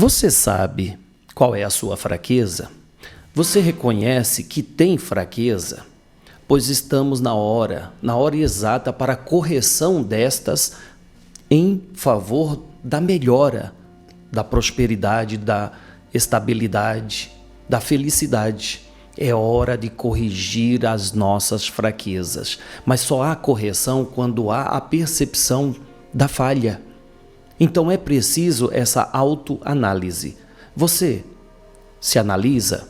Você sabe qual é a sua fraqueza? Você reconhece que tem fraqueza? Pois estamos na hora exata para a correção destas em favor da melhora, da prosperidade, da estabilidade, da felicidade. É hora de corrigir as nossas fraquezas, mas só há correção quando há a percepção da falha. Então é preciso essa autoanálise. Você se analisa?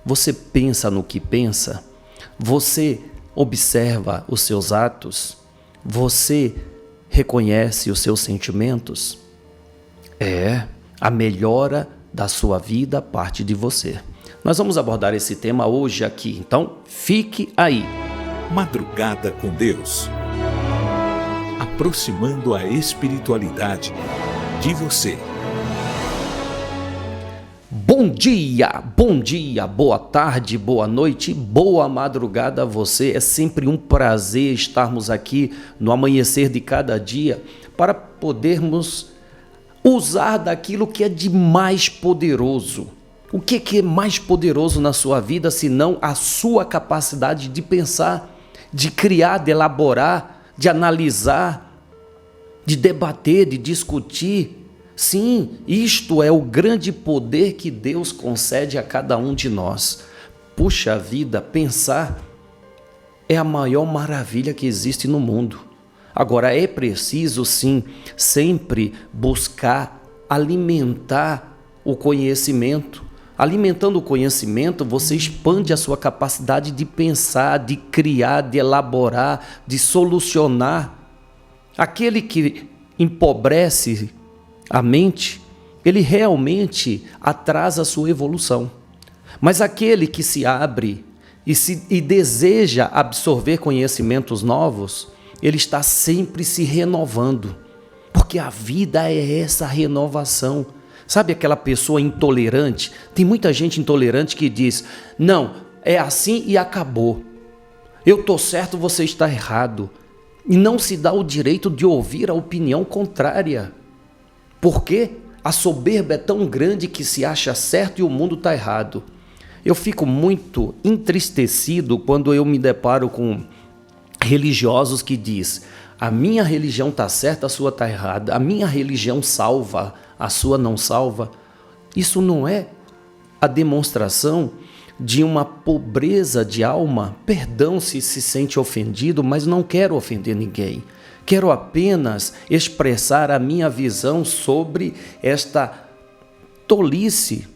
Você pensa no que pensa? Você observa os seus atos? Você reconhece os seus sentimentos? A melhora da sua vida parte de você. Nós vamos abordar esse tema hoje aqui, então fique aí. Madrugada com Deus. Aproximando a espiritualidade de você. Bom dia, boa tarde, boa noite, boa madrugada a você. É sempre um prazer estarmos aqui no amanhecer de cada dia para podermos usar daquilo que é de mais poderoso. O que é mais poderoso na sua vida, senão a sua capacidade de pensar, de criar, de elaborar, de analisar, de debater, de discutir? Sim, isto é o grande poder que Deus concede a cada um de nós. Puxa vida, pensar é a maior maravilha que existe no mundo. Agora é preciso sim, sempre buscar alimentar o conhecimento. Alimentando o conhecimento, você expande a sua capacidade de pensar, de criar, de elaborar, de solucionar. Aquele que empobrece a mente, ele realmente atrasa a sua evolução. Mas aquele que se abre e deseja absorver conhecimentos novos, ele está sempre se renovando, porque a vida é essa renovação. Sabe aquela pessoa intolerante? Tem muita gente intolerante que diz, não, é assim e acabou. Eu estou certo, você está errado. E não se dá o direito de ouvir a opinião contrária. Porque a soberba é tão grande que se acha certo e o mundo está errado. Eu fico muito entristecido quando eu me deparo com religiosos que dizem, a minha religião está certa, a sua está errada. A minha religião salva, a sua não salva. Isso não é a demonstração de uma pobreza de alma? Perdão se sente ofendido, mas não quero ofender ninguém. Quero apenas expressar a minha visão sobre esta tolice,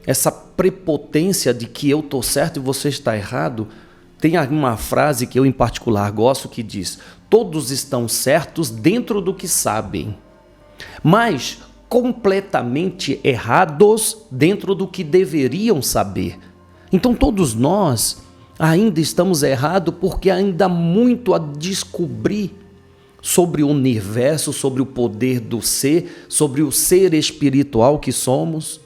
essa prepotência de que eu estou certo e você está errado. Tem uma frase que eu em particular gosto que diz, todos estão certos dentro do que sabem, mas completamente errados dentro do que deveriam saber. Então todos nós ainda estamos errados porque ainda há muito a descobrir sobre o universo, sobre o poder do ser, sobre o ser espiritual que somos.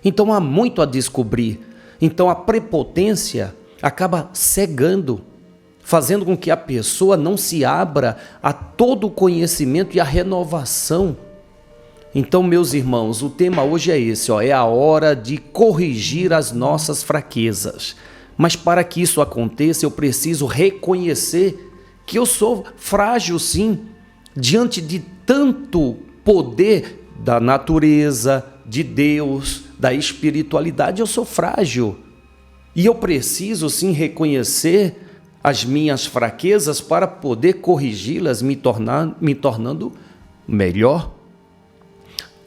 Então há muito a descobrir. Então a prepotência acaba cegando, fazendo com que a pessoa não se abra a todo o conhecimento e a renovação. Então, meus irmãos, o tema hoje é esse, é a hora de corrigir as nossas fraquezas. Mas para que isso aconteça, eu preciso reconhecer que eu sou frágil, sim, diante de tanto poder da natureza, de Deus, da espiritualidade, eu sou frágil. E eu preciso, sim, reconhecer as minhas fraquezas para poder corrigi-las, me tornando melhor.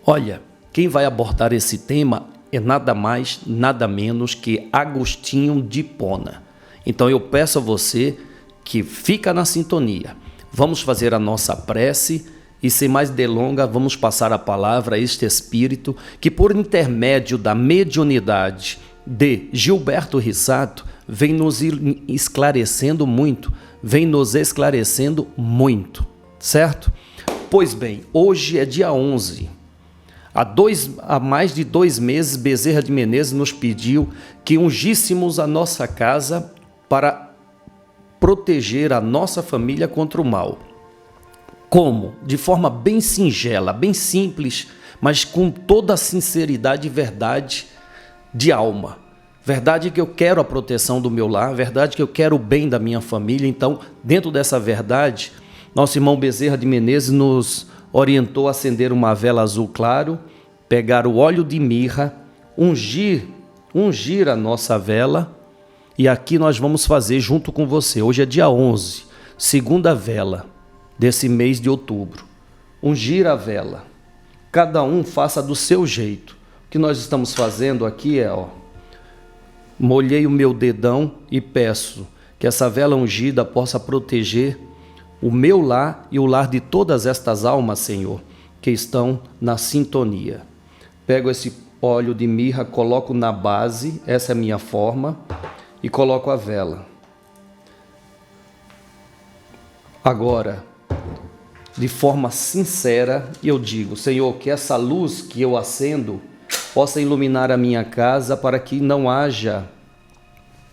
Olha, quem vai abordar esse tema é nada mais, nada menos que Agostinho de Hipona. Então eu peço a você que fica na sintonia. Vamos fazer a nossa prece e, sem mais delonga, vamos passar a palavra a este Espírito que, por intermédio da mediunidade de Gilberto Rissato, vem nos esclarecendo muito, certo? Pois bem, hoje é dia 11. Há mais de 2 meses, Bezerra de Menezes nos pediu que ungíssemos a nossa casa para proteger a nossa família contra o mal. Como? De forma bem singela, bem simples, mas com toda a sinceridade e verdade de alma. Verdade que eu quero a proteção do meu lar, verdade que eu quero o bem da minha família. Então, dentro dessa verdade, nosso irmão Bezerra de Menezes nos orientou a acender uma vela azul claro, pegar o óleo de mirra, ungir a nossa vela, e aqui nós vamos fazer junto com você. Hoje é dia 11, segunda vela desse mês de outubro. Ungir a vela. Cada um faça do seu jeito. O que nós estamos fazendo aqui é, molhei o meu dedão e peço que essa vela ungida possa proteger o meu lar e o lar de todas estas almas, Senhor, que estão na sintonia. Pego esse óleo de mirra, coloco na base, essa é a minha forma, e coloco a vela. Agora, de forma sincera, eu digo, Senhor, que essa luz que eu acendo possa iluminar a minha casa para que não haja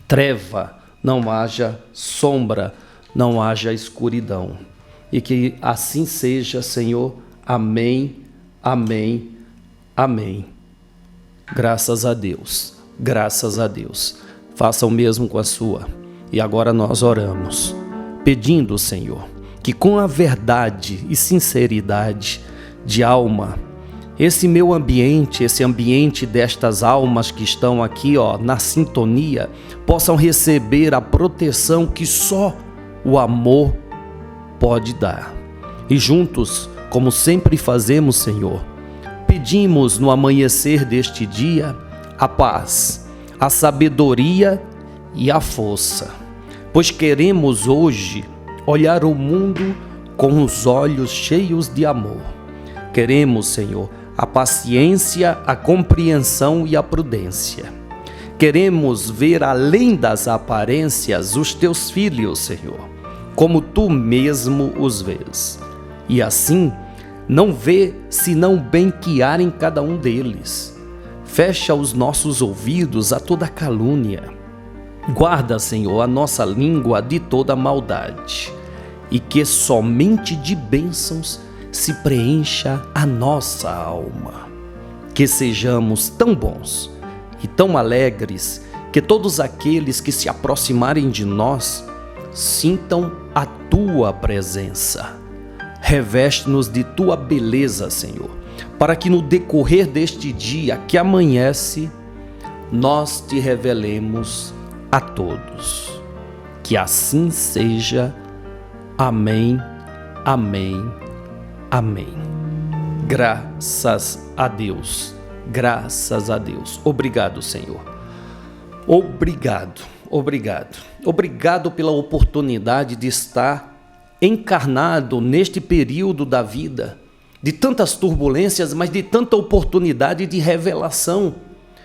treva, não haja sombra, não haja escuridão. E que assim seja, Senhor. Amém, amém, amém. Graças a Deus, graças a Deus. Faça o mesmo com a sua. E agora nós oramos, pedindo, Senhor, que com a verdade e sinceridade de alma, esse meu ambiente, esse ambiente destas almas que estão aqui, na sintonia, possam receber a proteção que só o amor pode dar. E juntos, como sempre fazemos, Senhor, pedimos no amanhecer deste dia a paz, a sabedoria e a força, pois queremos hoje olhar o mundo com os olhos cheios de amor. Queremos, Senhor, a paciência, a compreensão e a prudência. Queremos ver além das aparências os teus filhos, Senhor, como tu mesmo os vês. E assim, não vê senão bem que há em cada um deles. Fecha os nossos ouvidos a toda calúnia. Guarda, Senhor, a nossa língua de toda maldade. E que somente de bênçãos se preencha a nossa alma. Que sejamos tão bons e tão alegres que todos aqueles que se aproximarem de nós sintam a tua presença. Reveste-nos de tua beleza, Senhor, para que no decorrer deste dia que amanhece, nós te revelemos a todos. Que assim seja. Amém, amém, amém. Graças a Deus, graças a Deus. Obrigado, Senhor. Obrigado, obrigado. Obrigado pela oportunidade de estar encarnado neste período da vida, de tantas turbulências, mas de tanta oportunidade de revelação.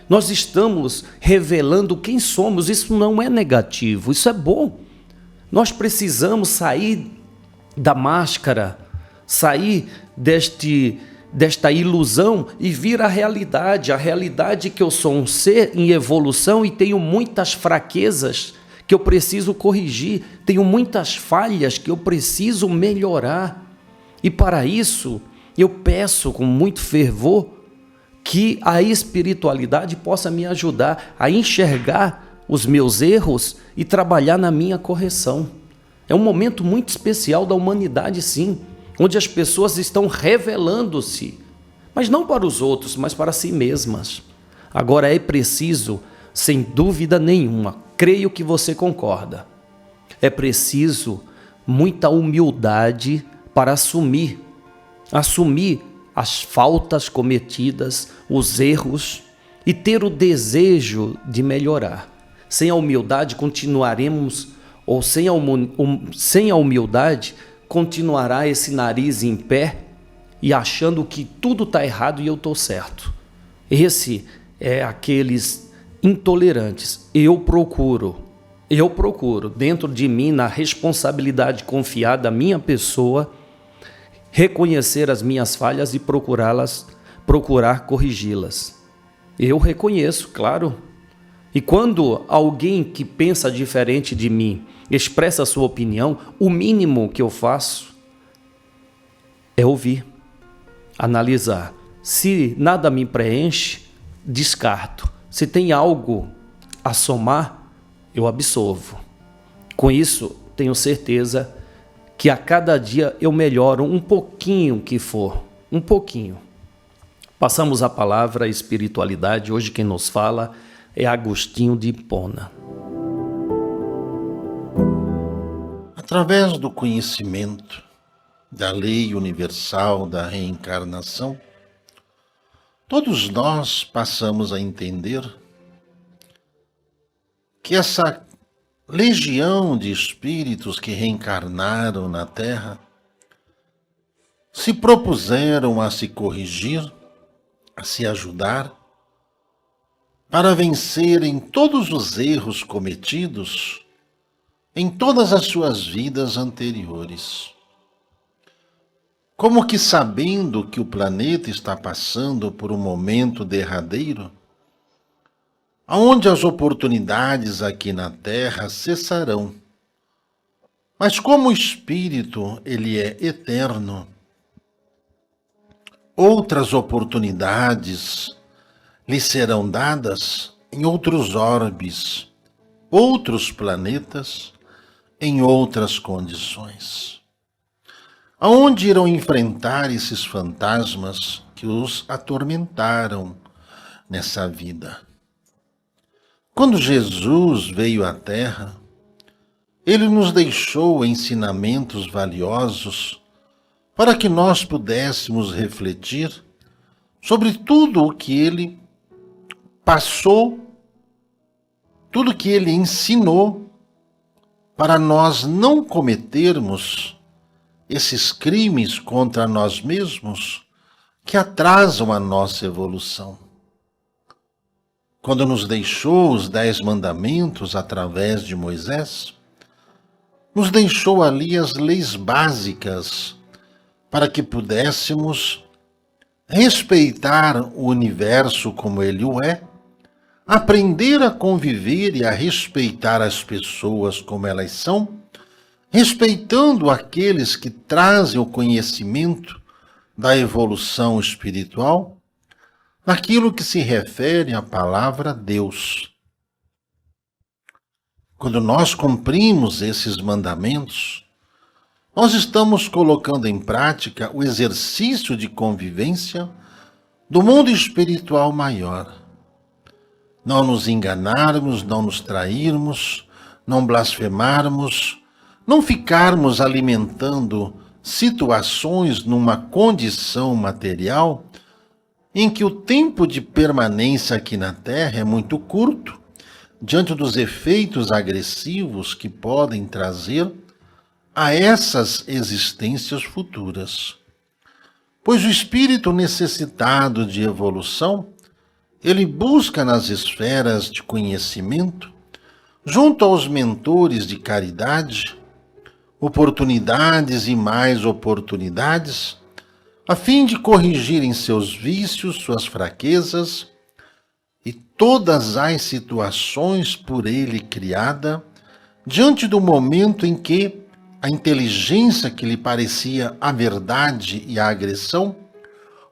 Nós estamos revelando quem somos. Isso não é negativo, isso é bom. Nós precisamos sair da máscara, sair desta ilusão e vir à realidade. A realidade que eu sou um ser em evolução e tenho muitas fraquezas que eu preciso corrigir, tenho muitas falhas que eu preciso melhorar. E para isso, eu peço com muito fervor que a espiritualidade possa me ajudar a enxergar os meus erros e trabalhar na minha correção. É um momento muito especial da humanidade, sim, onde as pessoas estão revelando-se, mas não para os outros, mas para si mesmas. Agora é preciso, sem dúvida nenhuma, creio que você concorda, é preciso muita humildade para assumir as faltas cometidas, os erros e ter o desejo de melhorar. Sem a humildade continuaremos, ou sem a humildade continuará esse nariz em pé e achando que tudo está errado e eu estou certo. Esse é aqueles intolerantes. Eu procuro, dentro de mim, na responsabilidade confiada à minha pessoa, reconhecer as minhas falhas e procurar corrigi-las. Eu reconheço, claro. E quando alguém que pensa diferente de mim expressa a sua opinião, o mínimo que eu faço é ouvir, analisar Se nada me preenche, descarto. Se tem algo a somar, eu absorvo. Com isso, tenho certeza que a cada dia eu melhoro um pouquinho que for, um pouquinho. Passamos a palavra à espiritualidade. Hoje quem nos fala é Agostinho de Hipona. Através do conhecimento da lei universal da reencarnação, todos nós passamos a entender que essa legião de espíritos que reencarnaram na Terra se propuseram a se corrigir, a se ajudar, para vencerem todos os erros cometidos em todas as suas vidas anteriores. Como que sabendo que o planeta está passando por um momento derradeiro, onde as oportunidades aqui na Terra cessarão. Mas como o Espírito, ele é eterno, outras oportunidades lhe serão dadas em outros orbes, outros planetas, em outras condições. Aonde irão enfrentar esses fantasmas que os atormentaram nessa vida? Quando Jesus veio à Terra, ele nos deixou ensinamentos valiosos para que nós pudéssemos refletir sobre tudo o que ele passou, tudo o que ele ensinou, para nós não cometermos esses crimes contra nós mesmos que atrasam a nossa evolução. Quando nos deixou os 10 mandamentos através de Moisés, nos deixou ali as leis básicas para que pudéssemos respeitar o universo como ele o é, aprender a conviver e a respeitar as pessoas como elas são, respeitando aqueles que trazem o conhecimento da evolução espiritual, naquilo que se refere à palavra Deus. Quando nós cumprimos esses mandamentos, nós estamos colocando em prática o exercício de convivência do mundo espiritual maior. Não nos enganarmos, não nos trairmos, não blasfemarmos, não ficarmos alimentando situações numa condição material em que o tempo de permanência aqui na Terra é muito curto, diante dos efeitos agressivos que podem trazer a essas existências futuras. Pois o espírito necessitado de evolução, ele busca nas esferas de conhecimento, junto aos mentores de caridade, oportunidades e mais oportunidades, a fim de corrigirem seus vícios, suas fraquezas e todas as situações por ele criada, diante do momento em que a inteligência que lhe parecia a verdade e a agressão,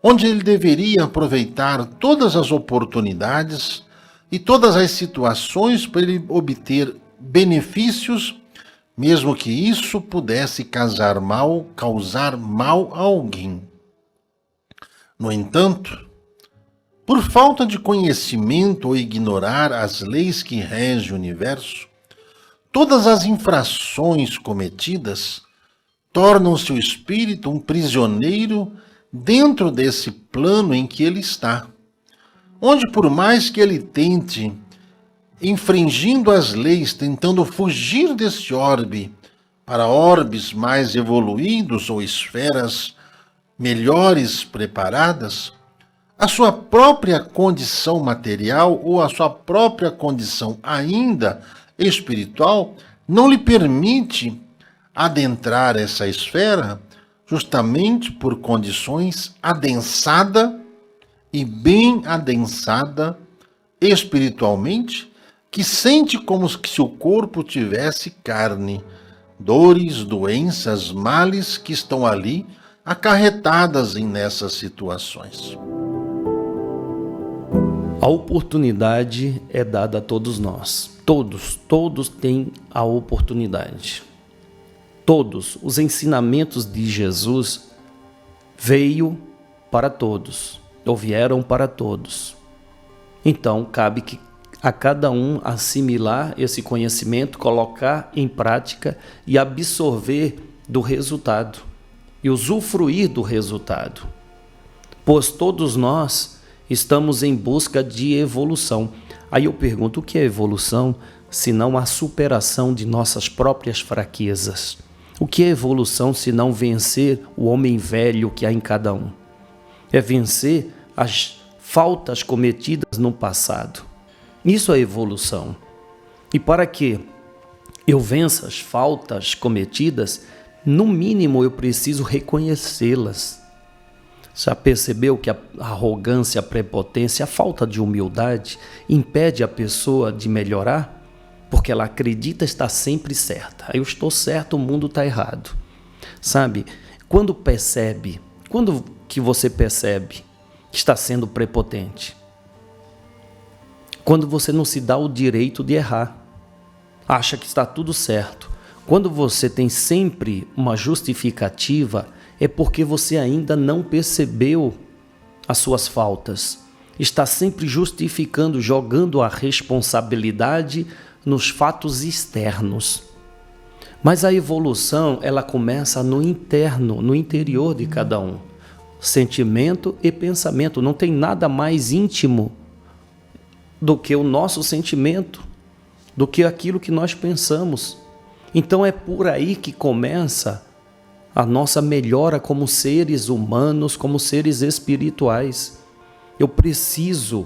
onde ele deveria aproveitar todas as oportunidades e todas as situações para ele obter benefícios, mesmo que isso pudesse causar mal a alguém. No entanto, por falta de conhecimento ou ignorar as leis que regem o universo, todas as infrações cometidas tornam-se o espírito um prisioneiro dentro desse plano em que ele está, onde por mais que ele tente, infringindo as leis, tentando fugir desse orbe para orbes mais evoluídos ou esferas melhores preparadas, a sua própria condição material ou a sua própria condição ainda espiritual não lhe permite adentrar essa esfera, justamente por condições adensada e bem adensada espiritualmente, que sente como se o corpo tivesse carne, dores, doenças, males que estão ali acarretadas nessas situações. A oportunidade é dada a todos nós. Todos têm a oportunidade. Todos. Os ensinamentos de Jesus veio para todos, ou vieram para todos. Então, cabe a cada um assimilar esse conhecimento, colocar em prática e absorver do resultado e usufruir do resultado. Pois todos nós estamos em busca de evolução. Aí eu pergunto, o que é evolução, senão a superação de nossas próprias fraquezas? O que é evolução, senão vencer o homem velho que há em cada um? É vencer as faltas cometidas no passado. Isso é evolução. E para que eu vença as faltas cometidas, no mínimo eu preciso reconhecê-las. Já percebeu que a arrogância, a prepotência, a falta de humildade impede a pessoa de melhorar? Porque ela acredita estar sempre certa. Eu estou certo, o mundo está errado. Sabe, quando que você percebe que está sendo prepotente? Quando você não se dá o direito de errar, acha que está tudo certo. Quando você tem sempre uma justificativa, é porque você ainda não percebeu as suas faltas. Está sempre justificando, jogando a responsabilidade nos fatos externos. Mas a evolução, ela começa no interno, no interior de cada um. Sentimento e pensamento. Não tem nada mais íntimo do que o nosso sentimento, do que aquilo que nós pensamos. Então é por aí que começa a nossa melhora como seres humanos, como seres espirituais. Eu preciso,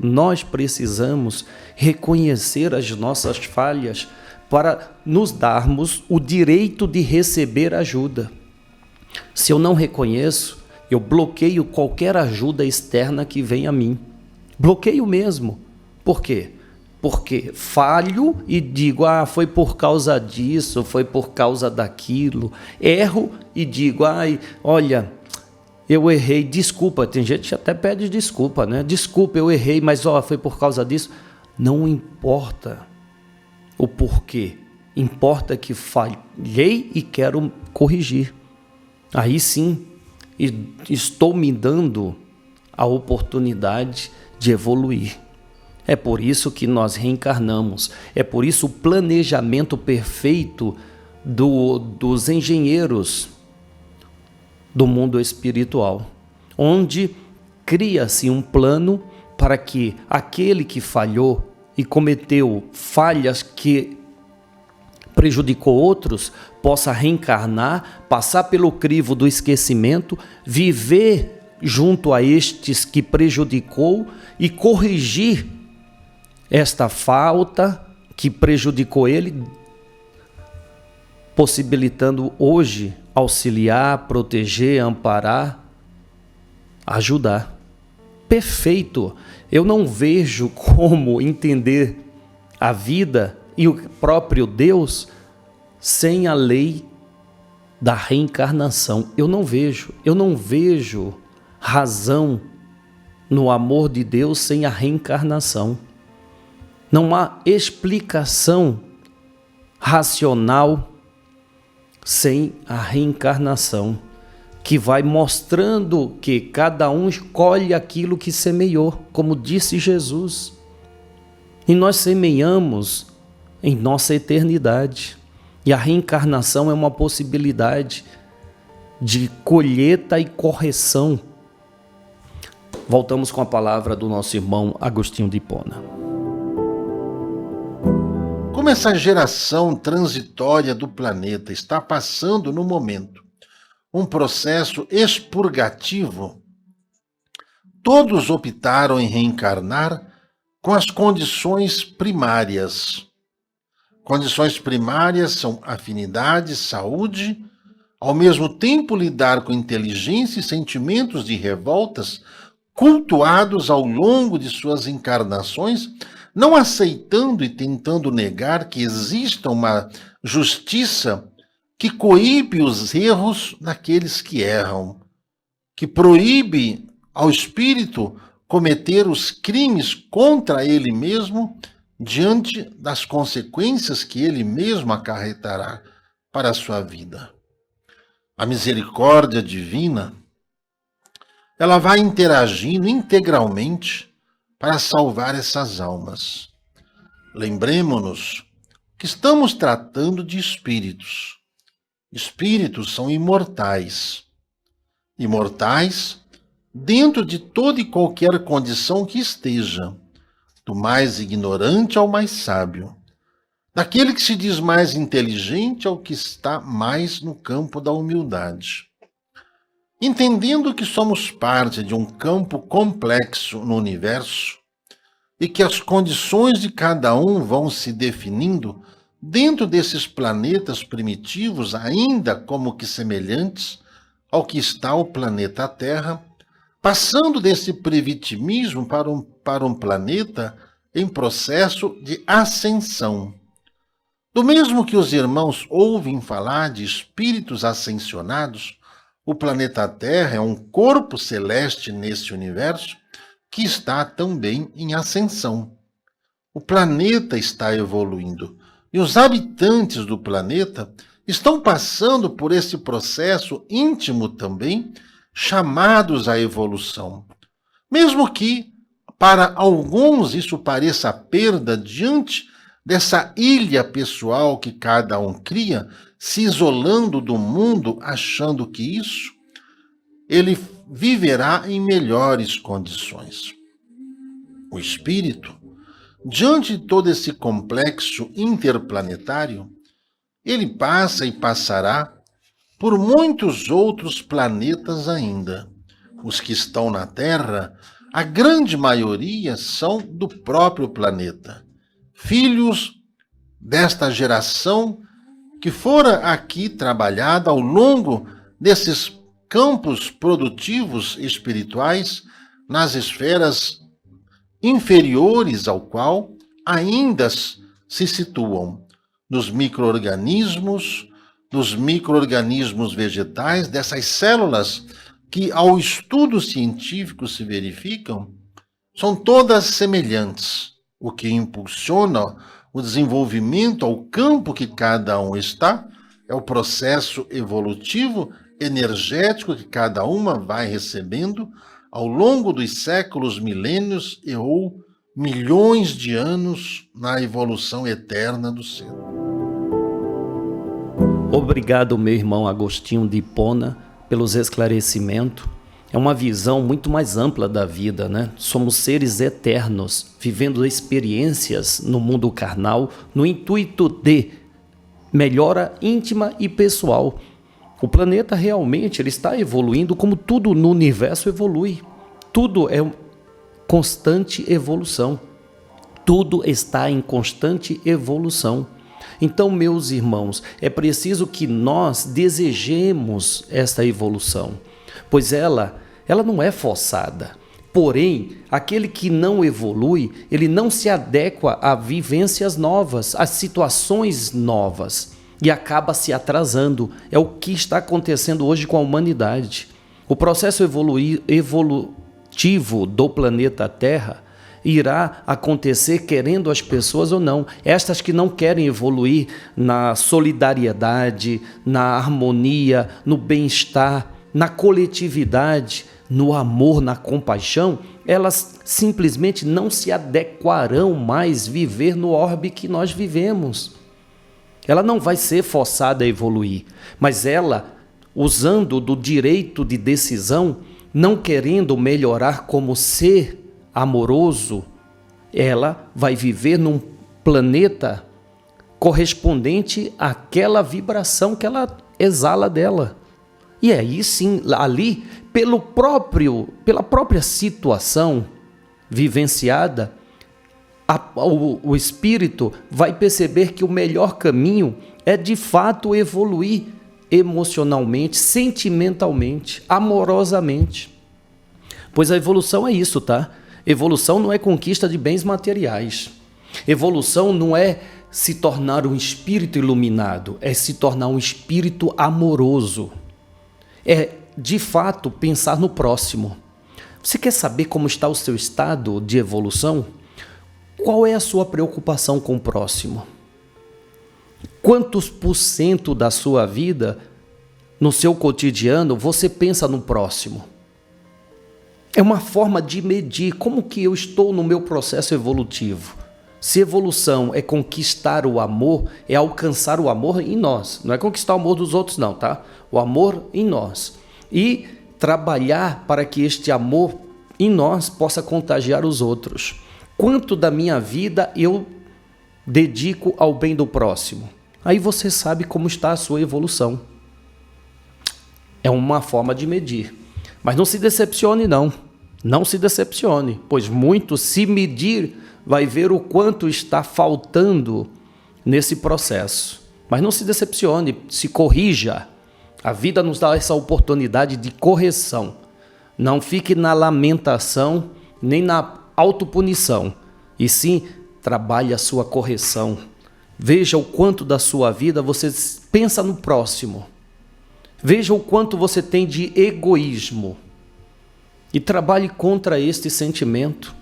nós precisamos reconhecer as nossas falhas para nos darmos o direito de receber ajuda. Se eu não reconheço, eu bloqueio qualquer ajuda externa que venha a mim. Bloqueio mesmo. Por quê? Porque falho e digo, foi por causa disso, foi por causa daquilo. Erro e digo, olha, eu errei, desculpa. Tem gente que até pede desculpa, né? Desculpa, eu errei, mas foi por causa disso. Não importa o porquê. Importa que falhei e quero corrigir. Aí sim, estou me dando a oportunidade de evoluir. É por isso que nós reencarnamos. É por isso o planejamento perfeito dos engenheiros do mundo espiritual, onde cria-se um plano para que aquele que falhou e cometeu falhas que prejudicou outros possa reencarnar, passar pelo crivo do esquecimento, viver junto a estes que prejudicou e corrigir esta falta que prejudicou ele, possibilitando hoje auxiliar, proteger, amparar, ajudar. Perfeito! Eu não vejo como entender a vida e o próprio Deus sem a lei da reencarnação. Eu não vejo razão no amor de Deus sem a reencarnação. Não há explicação racional sem a reencarnação, que vai mostrando que cada um escolhe aquilo que semeou, como disse Jesus. E nós semeamos em nossa eternidade. E a reencarnação é uma possibilidade de colheita e correção. Voltamos com a palavra do nosso irmão Agostinho de Hipona. Como essa geração transitória do planeta está passando no momento um processo expurgativo, todos optaram em reencarnar com as condições primárias. Condições primárias são afinidade, saúde, ao mesmo tempo lidar com inteligência e sentimentos de revoltas cultuados ao longo de suas encarnações, não aceitando e tentando negar que exista uma justiça que coíbe os erros daqueles que erram, que proíbe ao espírito cometer os crimes contra ele mesmo diante das consequências que ele mesmo acarretará para a sua vida. A misericórdia divina, ela vai interagindo integralmente para salvar essas almas. Lembremos-nos que estamos tratando de espíritos. Espíritos são imortais. Imortais dentro de toda e qualquer condição que esteja, do mais ignorante ao mais sábio, daquele que se diz mais inteligente ao que está mais no campo da humildade. Entendendo que somos parte de um campo complexo no universo e que as condições de cada um vão se definindo dentro desses planetas primitivos, ainda como que semelhantes ao que está o planeta Terra, passando desse previtimismo para um planeta em processo de ascensão. Do mesmo que os irmãos ouvem falar de espíritos ascensionados, o planeta Terra é um corpo celeste nesse universo que está também em ascensão. O planeta está evoluindo e os habitantes do planeta estão passando por esse processo íntimo também, chamados à evolução. Mesmo que, para alguns, isso pareça perda diante dessa ilha pessoal que cada um cria, se isolando do mundo, achando que isso, ele viverá em melhores condições. O espírito, diante de todo esse complexo interplanetário, ele passa e passará por muitos outros planetas ainda. Os que estão na Terra, a grande maioria são do próprio planeta, filhos desta geração que fora aqui trabalhada ao longo desses campos produtivos espirituais nas esferas inferiores ao qual ainda se situam, nos micro-organismos, dos micro-organismos vegetais, dessas células que ao estudo científico se verificam, são todas semelhantes, o que impulsiona o desenvolvimento ao campo que cada um está, é o processo evolutivo energético que cada uma vai recebendo ao longo dos séculos, milênios e ou milhões de anos na evolução eterna do ser. Obrigado, meu irmão Agostinho de Hipona, pelos esclarecimentos. É uma visão muito mais ampla da vida, né? Somos seres eternos, vivendo experiências no mundo carnal, no intuito de melhora íntima e pessoal. O planeta realmente ele está evoluindo como tudo no universo evolui. Tudo é constante evolução. Tudo está em constante evolução. Então, meus irmãos, é preciso que nós desejemos esta evolução, pois ela não é forçada. Porém, aquele que não evolui, ele não se adequa a vivências novas, a situações novas e acaba se atrasando. É o que está acontecendo hoje com a humanidade. O processo evolutivo do planeta Terra irá acontecer querendo as pessoas ou não. Estas que não querem evoluir na solidariedade, na harmonia, no bem-estar, na coletividade, no amor, na compaixão, elas simplesmente não se adequarão mais viver no orbe que nós vivemos. Ela não vai ser forçada a evoluir, mas ela, usando do direito de decisão, não querendo melhorar como ser amoroso, ela vai viver num planeta correspondente àquela vibração que ela exala dela. E aí sim, ali, pela própria situação vivenciada, o espírito vai perceber que o melhor caminho é de fato evoluir emocionalmente, sentimentalmente, amorosamente. Pois a evolução é isso, tá? Evolução não é conquista de bens materiais. Evolução não é se tornar um espírito iluminado, é se tornar um espírito amoroso. É, de fato, pensar no próximo. Você quer saber como está o seu estado de evolução? Qual é a sua preocupação com o próximo? Quantos por cento da sua vida, no seu cotidiano, você pensa no próximo? É uma forma de medir como que eu estou no meu processo evolutivo. Se evolução é conquistar o amor, é alcançar o amor em nós. Não é conquistar o amor dos outros não, tá? O amor em nós. E trabalhar para que este amor em nós possa contagiar os outros. Quanto da minha vida eu dedico ao bem do próximo? Aí você sabe como está a sua evolução. É uma forma de medir. Mas não se decepcione não. Não se decepcione, pois muito se medir vai ver o quanto está faltando nesse processo. Mas não se decepcione, se corrija. A vida nos dá essa oportunidade de correção. Não fique na lamentação, nem na autopunição. E sim, trabalhe a sua correção. Veja o quanto da sua vida você pensa no próximo. Veja o quanto você tem de egoísmo. E trabalhe contra este sentimento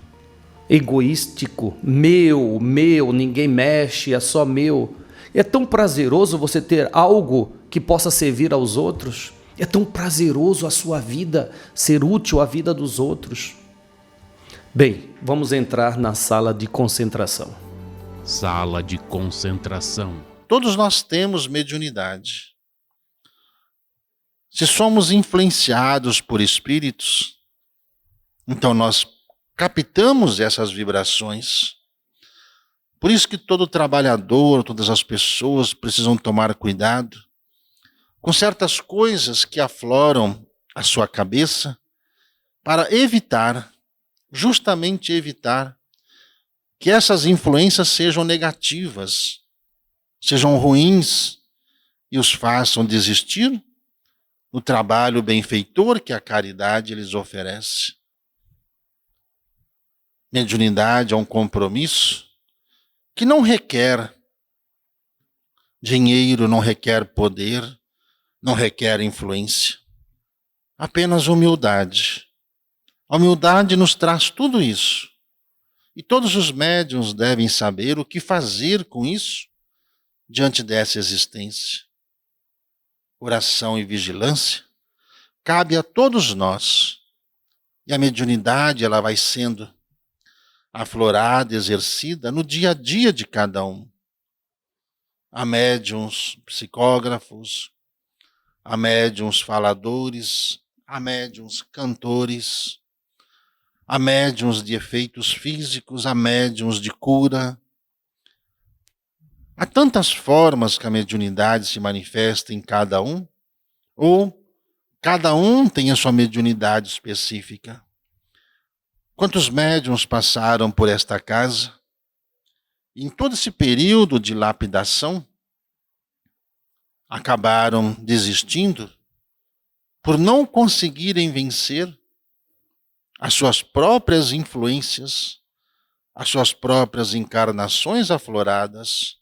egoístico. Meu, ninguém mexe, é só meu. É tão prazeroso você ter algo que possa servir aos outros. É tão prazeroso a sua vida ser útil à vida dos outros. Bem, vamos entrar na sala de concentração. Sala de concentração. Todos nós temos mediunidade. Se somos influenciados por espíritos, então nós captamos essas vibrações. Por isso que todo trabalhador, todas as pessoas precisam tomar cuidado com certas coisas que afloram a sua cabeça para evitar, justamente evitar, que essas influências sejam negativas, sejam ruins e os façam desistir do trabalho benfeitor que a caridade lhes oferece. Mediunidade é um compromisso que não requer dinheiro, não requer poder, não requer influência. Apenas humildade. A humildade nos traz tudo isso. E todos os médiuns devem saber o que fazer com isso diante dessa existência. Oração e vigilância cabe a todos nós. E a mediunidade ela vai sendo aflorada, exercida no dia a dia de cada um. Há médiuns psicógrafos, há médiuns faladores, há médiuns cantores, há médiuns de efeitos físicos, há médiuns de cura. Há tantas formas que a mediunidade se manifesta em cada um, ou cada um tem a sua mediunidade específica. Quantos médiuns passaram por esta casa? Em todo esse período de lapidação, acabaram desistindo por não conseguirem vencer as suas próprias influências, as suas próprias encarnações afloradas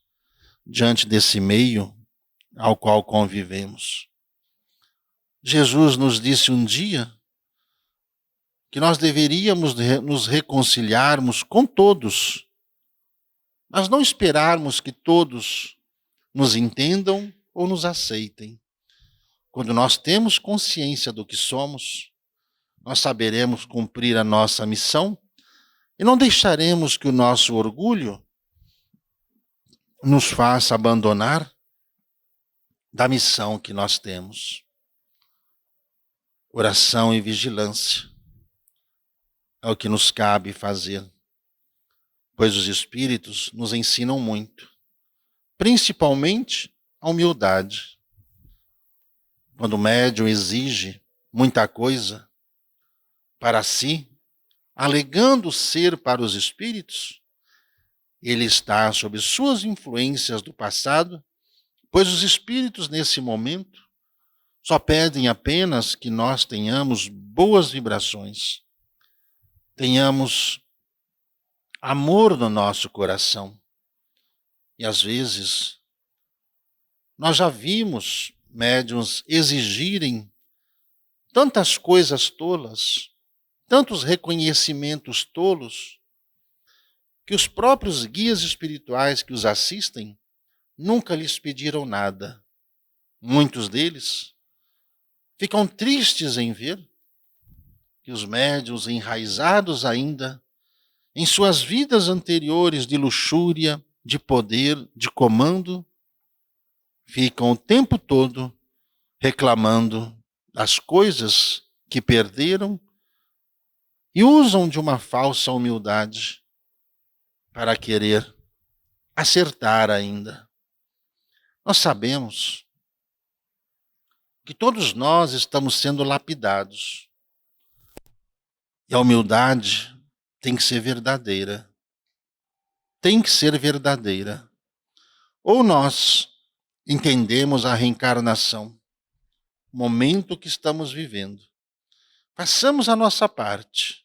diante desse meio ao qual convivemos. Jesus nos disse um dia que nós deveríamos nos reconciliarmos com todos, mas não esperarmos que todos nos entendam ou nos aceitem. Quando nós temos consciência do que somos, nós saberemos cumprir a nossa missão e não deixaremos que o nosso orgulho nos faça abandonar da missão que nós temos. Oração e vigilância é o que nos cabe fazer, pois os espíritos nos ensinam muito, principalmente a humildade. Quando o médium exige muita coisa para si, alegando ser para os espíritos, ele está sob suas influências do passado, pois os espíritos nesse momento só pedem apenas que nós tenhamos boas vibrações, tenhamos amor no nosso coração. E às vezes nós já vimos médiuns exigirem tantas coisas tolas, tantos reconhecimentos tolos que os próprios guias espirituais que os assistem nunca lhes pediram nada. Muitos deles ficam tristes em ver que os médiuns, enraizados ainda em suas vidas anteriores de luxúria, de poder, de comando, ficam o tempo todo reclamando das coisas que perderam e usam de uma falsa humildade para querer acertar ainda. Nós sabemos que todos nós estamos sendo lapidados. E a humildade tem que ser verdadeira. Tem que ser verdadeira. Ou nós entendemos a reencarnação, o momento que estamos vivendo. Façamos a nossa parte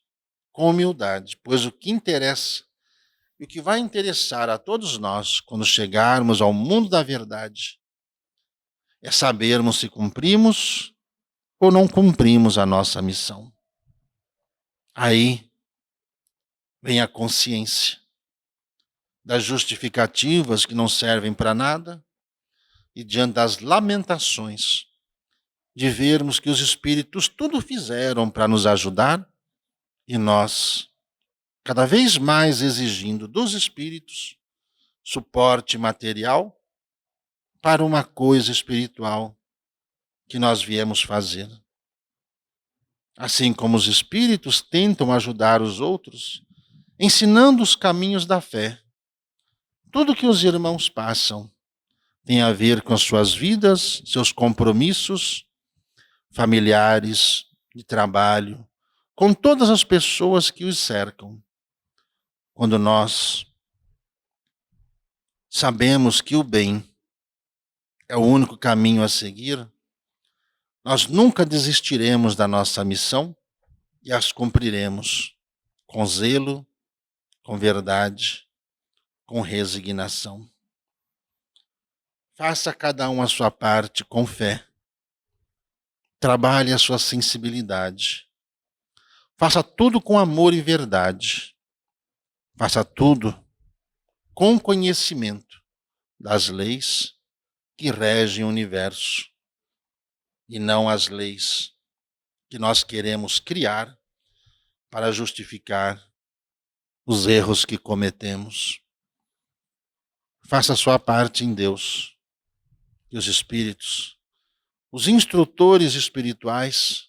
com humildade, pois o que interessa e o que vai interessar a todos nós quando chegarmos ao mundo da verdade é sabermos se cumprimos ou não cumprimos a nossa missão. Aí vem a consciência das justificativas que não servem para nada e diante das lamentações de vermos que os espíritos tudo fizeram para nos ajudar e nós, cada vez mais exigindo dos espíritos suporte material para uma coisa espiritual que nós viemos fazer. Assim como os espíritos tentam ajudar os outros, ensinando os caminhos da fé. Tudo que os irmãos passam tem a ver com as suas vidas, seus compromissos familiares, de trabalho, com todas as pessoas que os cercam. Quando nós sabemos que o bem é o único caminho a seguir, nós nunca desistiremos da nossa missão e as cumpriremos com zelo, com verdade, com resignação. Faça cada um a sua parte com fé. Trabalhe a sua sensibilidade. Faça tudo com amor e verdade. Faça tudo com conhecimento das leis que regem o universo e não as leis que nós queremos criar para justificar os erros que cometemos. Faça a sua parte em Deus e os espíritos, os instrutores espirituais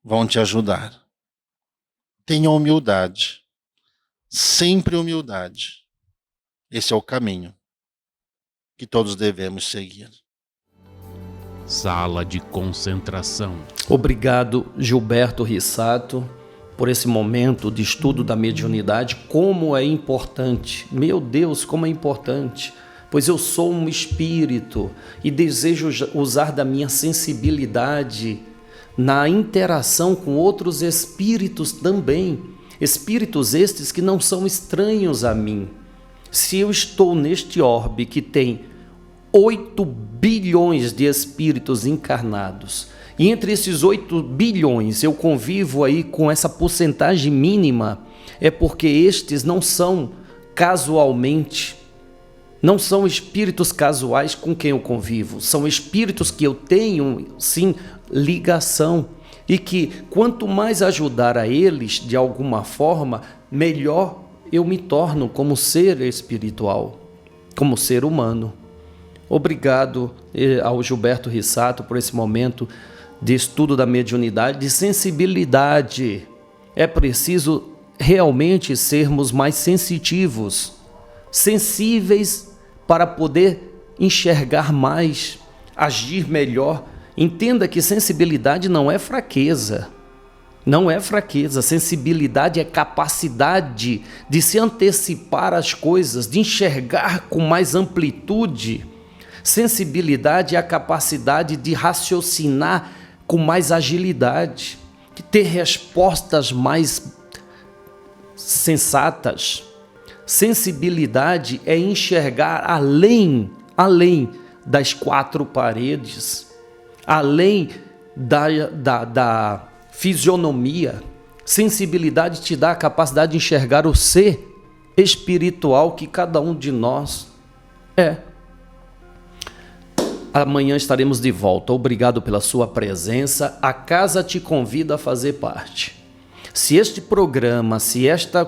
vão te ajudar. Tenha humildade, sempre humildade. Esse é o caminho que todos devemos seguir. Sala de concentração. Obrigado, Gilberto Rissato, por esse momento de estudo da mediunidade. Como é importante, meu Deus, como é importante, pois eu sou um espírito e desejo usar da minha sensibilidade na interação com outros espíritos também, espíritos estes que não são estranhos a mim. Se eu estou neste orbe que tem 8 bilhões de espíritos encarnados, e entre esses 8 bilhões eu convivo aí com essa porcentagem mínima, é porque estes não são casualmente, não são espíritos casuais com quem eu convivo, são espíritos que eu tenho, sim, ligação, e que quanto mais ajudar a eles de alguma forma, melhor eu me torno como ser espiritual, como ser humano. Obrigado ao Gilberto Rissato por esse momento de estudo da mediunidade, de sensibilidade. É preciso realmente sermos mais sensitivos, sensíveis para poder enxergar mais, agir melhor. Entenda que sensibilidade não é fraqueza. Não é fraqueza. Sensibilidade é capacidade de se antecipar às coisas, de enxergar com mais amplitude. Sensibilidade é a capacidade de raciocinar com mais agilidade, de ter respostas mais sensatas. Sensibilidade é enxergar além das 4 paredes, além da fisionomia, Sensibilidade te dá a capacidade de enxergar o ser espiritual que cada um de nós é. Amanhã estaremos de volta. Obrigado pela sua presença. A casa te convida a fazer parte. Se este programa, se esta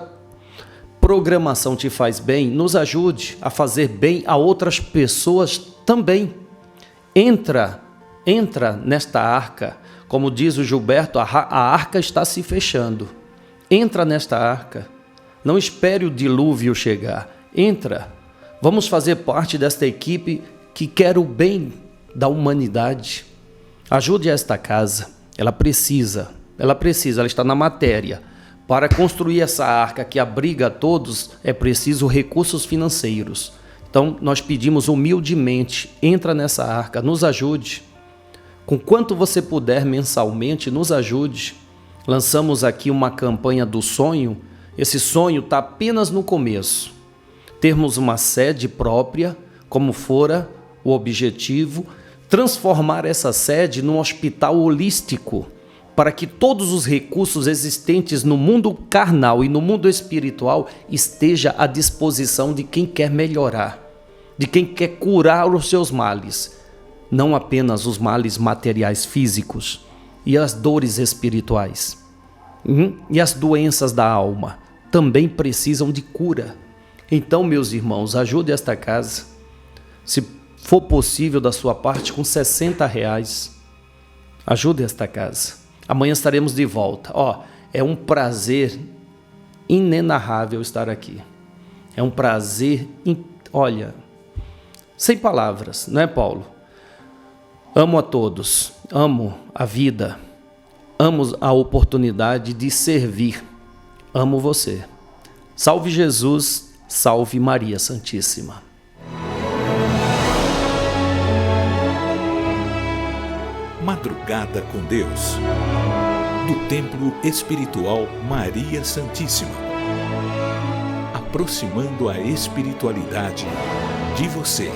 programação te faz bem, nos ajude a fazer bem a outras pessoas também. Entra nesta arca. Como diz o Gilberto, a arca está se fechando. Entra nesta arca. Não espere o dilúvio chegar. Entra. Vamos fazer parte desta equipe que quer o bem da humanidade. Ajude esta casa. Ela está na matéria. Para construir essa arca que abriga a todos, é preciso recursos financeiros. Então, nós pedimos humildemente, entra nessa arca, nos ajude. Com quanto você puder mensalmente, nos ajude. Lançamos aqui uma campanha do sonho. Esse sonho está apenas no começo. Termos uma sede própria, como fora o objetivo, transformar essa sede num hospital holístico, para que todos os recursos existentes no mundo carnal e no mundo espiritual esteja à disposição de quem quer melhorar, de quem quer curar os seus males, não apenas os males materiais físicos e as dores espirituais. E as doenças da alma também precisam de cura. Então, meus irmãos, ajude esta casa, se for possível da sua parte, com R$60. Ajude esta casa. Amanhã estaremos de volta. É um prazer inenarrável estar aqui. É um prazer, sem palavras, não é, Paulo? Amo a todos, amo a vida, amo a oportunidade de servir, amo você. Salve Jesus, salve Maria Santíssima. Madrugada com Deus, do Templo Espiritual Maria Santíssima, aproximando a espiritualidade de você.